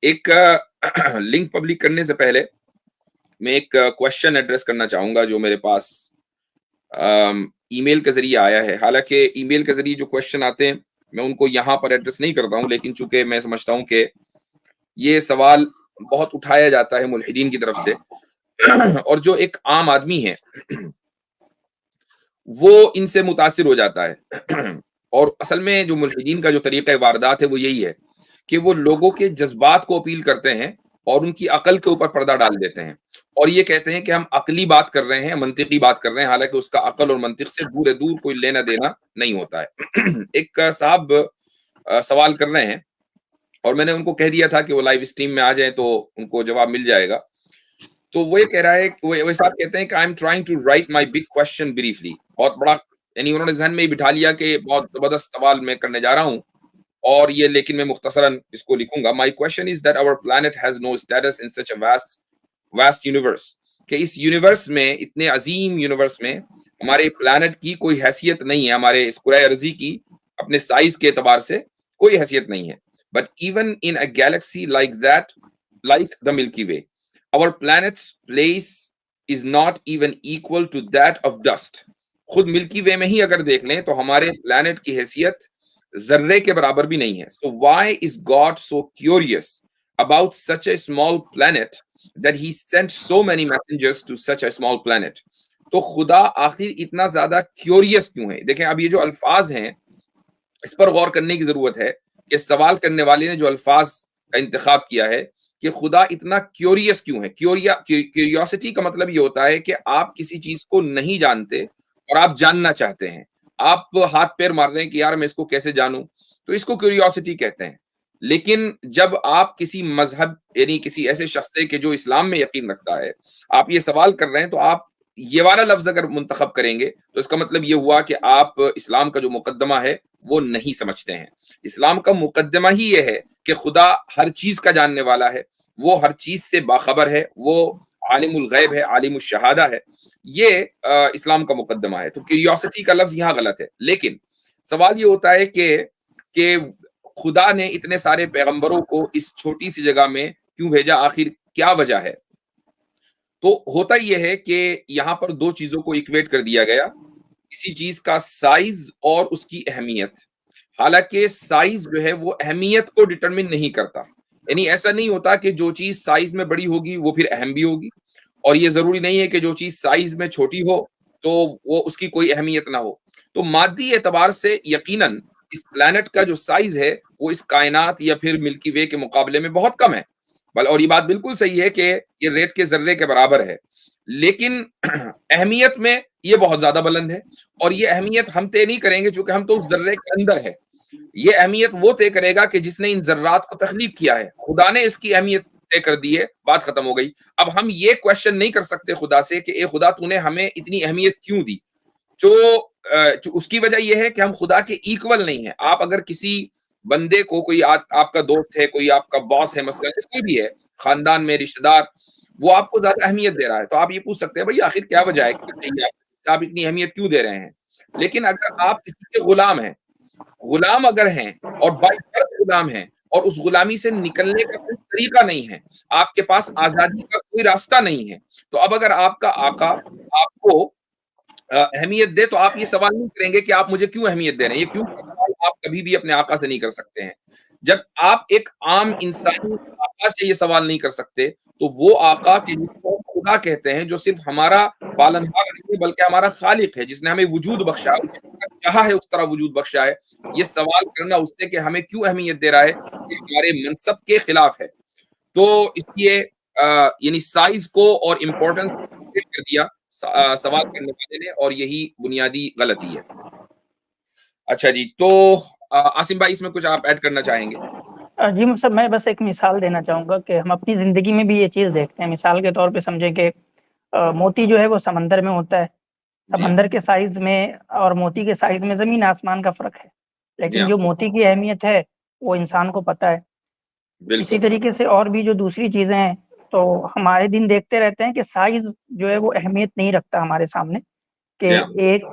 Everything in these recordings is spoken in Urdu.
ایک لنک پبلک کرنے سے پہلے میں ایک کوشچن ایڈریس کرنا چاہوں گا جو میرے پاس ای میل کے ذریعے آیا ہے. حالانکہ ای میل کے ذریعے جو کوشچن آتے ہیں میں ان کو یہاں پر ایڈریس نہیں کرتا ہوں، لیکن چونکہ میں سمجھتا ہوں کہ یہ سوال بہت اٹھایا جاتا ہے ملحدین کی طرف سے، اور جو ایک عام آدمی ہے وہ ان سے متاثر ہو جاتا ہے. اور اصل میں جو ملحدین کا جو طریقہ واردات ہے وہ یہی ہے کہ وہ لوگوں کے جذبات کو اپیل کرتے ہیں اور ان کی عقل کے اوپر پردہ ڈال دیتے ہیں، اور یہ کہتے ہیں کہ ہم عقلی بات کر رہے ہیں، منطقی بات کر رہے ہیں، حالانکہ اس کا عقل اور منطق سے دور کوئی لینا دینا نہیں ہوتا ہے. ایک صاحب سوال کر رہے ہیں اور میں نے ان کو کہہ دیا تھا کہ وہ لائیو اسٹریم میں آ جائیں تو ان کو جواب مل جائے گا. تو وہ یہ کہہ رہا ہے کہ وہ صاحب کہتے ہیں کہ I am trying to write my big question briefly. بہت بڑا، یعنی انہوں نے ذہن میں ہی بٹھا لیا کہ بہت زبردست سوال میں کرنے جا رہا ہوں، اور یہ لیکن میں مختصراً اس کو لکھوں گا. My question is that our planet has no status in such a vast universe, کہ اس یونیورس میں، اتنے عظیم یونیورس میں ہمارے پلانٹ کی کوئی حیثیت نہیں ہے، ہمارے اس کرۂ ارضی کی اپنے سائز کے اعتبار سے کوئی حیثیت نہیں ہے. But even in a Galaxy like that, like the ملکی وے، our planet's place is not even equal to that of dust. خود ملکی وے میں ہی اگر دیکھ لیں تو ہمارے پلانٹ کی حیثیت ذرے کے برابر بھی نہیں ہے. So why is God so curious about such a small planet that he sent so many messengers to such a small planet? تو خدا آخر اتنا زیادہ کیوریس کیوں ہے؟ دیکھیں اب یہ جو الفاظ ہیں اس پر غور کرنے کی ضرورت ہے کہ سوال کرنے والے نے جو الفاظ کا انتخاب کیا ہے کہ خدا اتنا کیوریس کیوں ہے. کیوریوسٹی کا مطلب یہ ہوتا ہے کہ آپ کسی چیز کو نہیں جانتے اور آپ جاننا چاہتے ہیں، آپ ہاتھ پیر مار رہے ہیں کہ یار میں اس کو کیسے جانوں، تو اس کو کیوریوسٹی کہتے ہیں. لیکن جب آپ کسی مذہب، یعنی کسی ایسے شخص سے کہ جو اسلام میں یقین رکھتا ہے، آپ یہ سوال کر رہے ہیں، تو آپ یہ والا لفظ اگر منتخب کریں گے تو اس کا مطلب یہ ہوا کہ آپ اسلام کا جو مقدمہ ہے وہ نہیں سمجھتے ہیں. اسلام کا مقدمہ ہی یہ ہے کہ خدا ہر چیز کا جاننے والا ہے، وہ ہر چیز سے باخبر ہے، وہ عالم الغیب ہے، عالم الشہادہ ہے. یہ اسلام کا مقدمہ ہے. تو کیوریوسٹی کا لفظ یہاں غلط ہے. لیکن سوال یہ ہوتا ہے کہ خدا نے اتنے سارے پیغمبروں کو اس چھوٹی سی جگہ میں کیوں بھیجا، آخر کیا وجہ ہے؟ تو ہوتا یہ ہے کہ یہاں پر دو چیزوں کو ایکویٹ کر دیا گیا، کسی چیز کا سائز اور اس کی اہمیت. حالانکہ سائز جو ہے وہ اہمیت کو ڈٹرمن نہیں کرتا. یعنی ایسا نہیں ہوتا کہ جو چیز سائز میں بڑی ہوگی وہ پھر اہم بھی ہوگی، اور یہ ضروری نہیں ہے کہ جو چیز سائز میں چھوٹی ہو تو وہ اس کی کوئی اہمیت نہ ہو. تو مادی اعتبار سے یقیناً اس پلانٹ کا جو سائز ہے وہ اس کائنات یا پھر ملکی وے کے مقابلے میں بہت کم ہے. اور یہ بات بالکل صحیح ہے کہ یہ ریت کے ذرے کے برابر ہے، لیکن اہمیت میں یہ بہت زیادہ بلند ہے. اور یہ اہمیت ہم طے نہیں کریں گے چونکہ ہم تو اس ذرے کے اندر ہے. یہ اہمیت وہ طے کرے گا کہ جس نے ان ذرات کو تخلیق کیا ہے. خدا نے اس کی اہمیت طے کر دی ہے، بات ختم ہو گئی. اب ہم یہ کوشچن نہیں کر سکتے خدا سے کہ اے خدا تو نے ہمیں اتنی اہمیت کیوں دی. جو اس کی وجہ یہ ہے کہ ہم خدا کے ایکول نہیں ہیں. آپ اگر کسی بندے کو، کوئی آپ کا دوست ہے، کوئی آپ کا باس ہے، مثلا کوئی بھی ہے خاندان میں رشتہ دار، وہ آپ کو زیادہ اہمیت دے رہا ہے، تو آپ یہ پوچھ سکتے ہیں بھائی آخر کیا وجہ ہے کہ آپ اتنی اہمیت کیوں دے رہے ہیں. لیکن اگر آپ کسی کے غلام ہیں، غلام اگر ہیں اور بائی برتھ غلام ہیں، اور اس غلامی سے نکلنے کا کوئی طریقہ نہیں ہے، آپ کے پاس آزادی کا کوئی راستہ نہیں ہے، تو اب اگر آپ کا آقا آپ کو اہمیت دے تو آپ یہ سوال نہیں کریں گے کہ آپ مجھے کیوں اہمیت دے رہے ہیں. یہ کیوں سوال آپ کبھی بھی اپنے آقا سے نہیں کر سکتے ہیں. جب آپ ایک عام انسانی آقا سے یہ سوال نہیں کر سکتے تو وہ آقا کہ جس کو خدا کہتے ہیں، جو صرف ہمارا پالنہار نہیں بلکہ ہمارا خالق ہے، جس نے ہمیں وجود بخشا، جس طرح چاہا ہے اس طرح وجود بخشا ہے، یہ سوال کرنا اس سے کہ ہمیں کیوں اہمیت دے رہا ہے، یہ ہمارے منصب کے خلاف ہے. تو اس لیے یعنی سائز کو اور امپورٹنس کر دیا سوال کرنے والے نے، اور یہی بنیادی غلطی ہے. اچھا جی، تو عاصم بھائی اس میں کچھ آپ ایڈ کرنا چاہیں گے؟ جی مصعب، میں بس ایک مثال دینا چاہوں گا کہ ہم اپنی زندگی میں بھی یہ چیز دیکھتے ہیں. مثال کے طور پہ سمجھیں کہ موتی جو ہے وہ سمندر میں ہوتا ہے. سمندر کے سائز میں اور موتی کے سائز میں زمین آسمان کا فرق ہے، لیکن جو موتی کی اہمیت ہے وہ انسان کو پتہ ہے. اسی طریقے سے اور بھی جو دوسری چیزیں ہیں تو ہمارے دن دیکھتے رہتے ہیں کہ سائز جو ہے وہ اہمیت نہیں رکھتا ہمارے سامنے. کہ ایک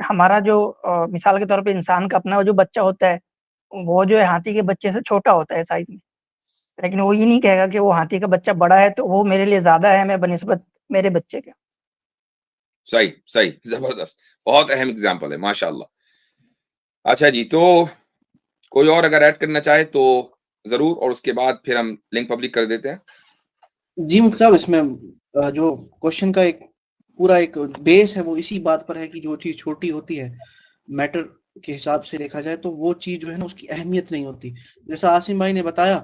ہمارا جو مثال کے طور پہ انسان کا اپنا جو بچہ ہوتا ہے وہ جو ہے ہاتھی کے بچے سے چھوٹا ہوتا ہے سائز میں. لیکن وہ یہ نہیں کہے گا کہ وہ ہاتھی کا بچہ بڑا ہے تو وہ میرے لیے زیادہ ہے میں بنسبت میرے بچے کے. صحیح صحیح, زبردست, بہت اہم اگزامپل ہے ماشاء اللہ. اچھا جی, تو کوئی اور اگر ایڈ کرنا چاہے تو ضرور, اور اس کے بعد پھر ہم لنک پبلک کر دیتے ہیں. جی مفتی صاحب, اس میں جو کوشچن کا ایک پورا ایک بیس ہے وہ اسی بات پر ہے کہ جو چیز چھوٹی ہوتی ہے میٹر کے حساب سے دیکھا جائے تو وہ چیز جو ہے نا اس کی اہمیت نہیں ہوتی, جیسا عاصم بھائی نے بتایا.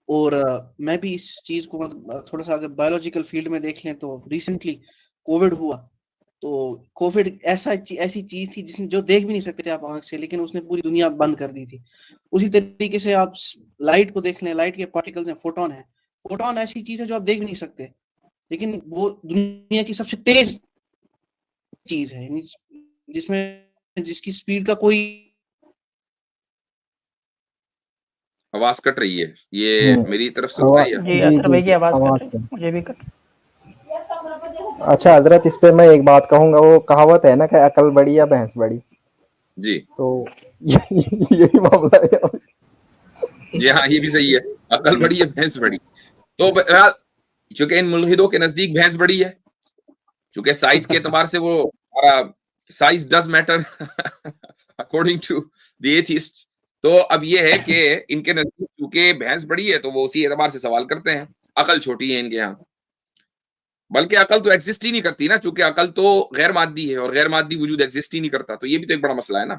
اور میں بھی اس چیز کو تھوڑا سا اگر بایولوجیکل فیلڈ میں دیکھ لیں تو ریسنٹلی کووڈ ہوا, تو کووڈ ایسی چیز تھی جس نے جو دیکھ بھی نہیں سکتے تھے آپ آنکھ سے, لیکن اس نے پوری دنیا بند کر دی تھی. اسی طریقے سے آپ لائٹ کو دیکھ لیں, لائٹ کے پارٹیکلز ہیں, فوٹون ہے. فوٹون ایسی چیز ہے جو آپ دیکھ بھی نہیں سکتے, لیکن وہ دنیا کی سب سے تیز چیز ہے, جس کی سپیڈ کا کوئی. آواز کٹ رہی ہے, یہ میری طرف سے ہوتا ہے یا؟ جی اطہر بھائی کی آواز کٹ رہی ہے, مجھے بھی کٹ. اچھا حضرت, اس پہ میں ایک بات کہوں گا, وہ کہاوت ہے نا کہ عقل بڑی یا بھینس بڑی, جی تو یہی معاملہ ہے. جی ہاں, یہ بھی صحیح ہے, عقل بڑی ہے بھینس بڑی. تو چونکہ ان ملحدوں کے نزدیک بھینس بڑی ہے, چونکہ سائز کے اعتبار سے وہ size does matter according to the atheist. تو اب یہ ہے کہ ان کے نزدیک چونکہ بھینس بڑی ہے تو وہ اسی اعتبار سے سوال کرتے ہیں, عقل چھوٹی ہے ان کے یہاں. بلکہ عقل تو ایگزسٹ ہی نہیں کرتی نا, چونکہ عقل تو غیر مادی ہے اور غیر مادی وجود ایگزسٹ ہی نہیں کرتا, تو یہ بھی تو ایک بڑا مسئلہ ہے نا.